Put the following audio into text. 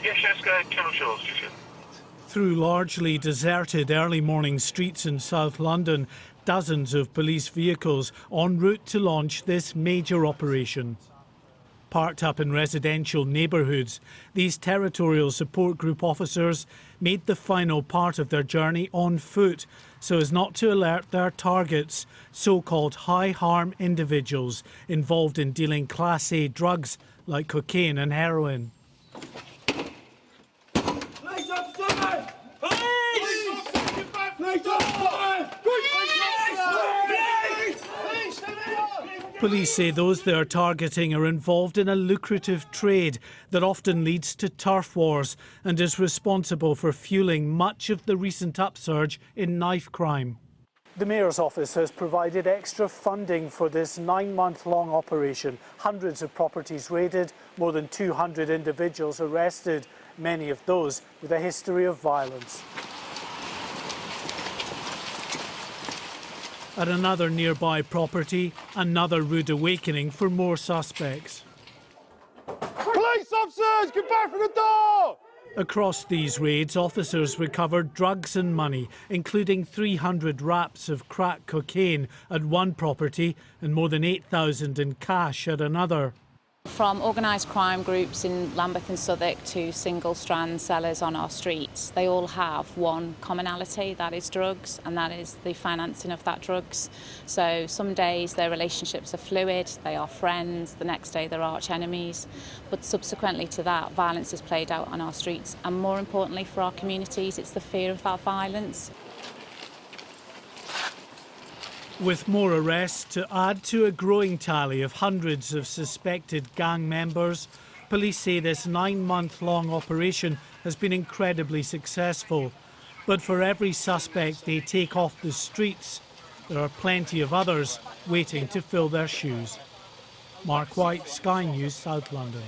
Yes, go ahead, Channel Shores, yes. Through largely deserted early morning streets in South London, dozens of police vehicles en route to launch this major operation. Parked up in residential neighbourhoods, these territorial support group officers made the final part of their journey on foot so as not to alert their targets, so-called high-harm individuals involved in dealing Class A drugs like cocaine and heroin. Police say those they are targeting are involved in a lucrative trade that often leads to turf wars and is responsible for fueling much of the recent upsurge in knife crime. The Mayor's office has provided extra funding for this 9-month-long operation. Hundreds of properties raided, more than 200 individuals arrested, many of those with a history of violence. At another nearby property, another rude awakening for more suspects. Police officers, get back from the door! Across these raids, officers recovered drugs and money, including 300 wraps of crack cocaine at one property and more than 8,000 in cash at another. From organised crime groups in Lambeth and Southwark to single-strand sellers on our streets, they all have one commonality, that is drugs, and that is the financing of that drugs. So some days their relationships are fluid, they are friends, the next day they're arch enemies, but subsequently to that, violence is played out on our streets, and more importantly for our communities, it's the fear of that violence. With more arrests to add to a growing tally of hundreds of suspected gang members, police say this 9-month-long operation has been incredibly successful. But for every suspect they take off the streets, there are plenty of others waiting to fill their shoes. Mark White, Sky News, South London.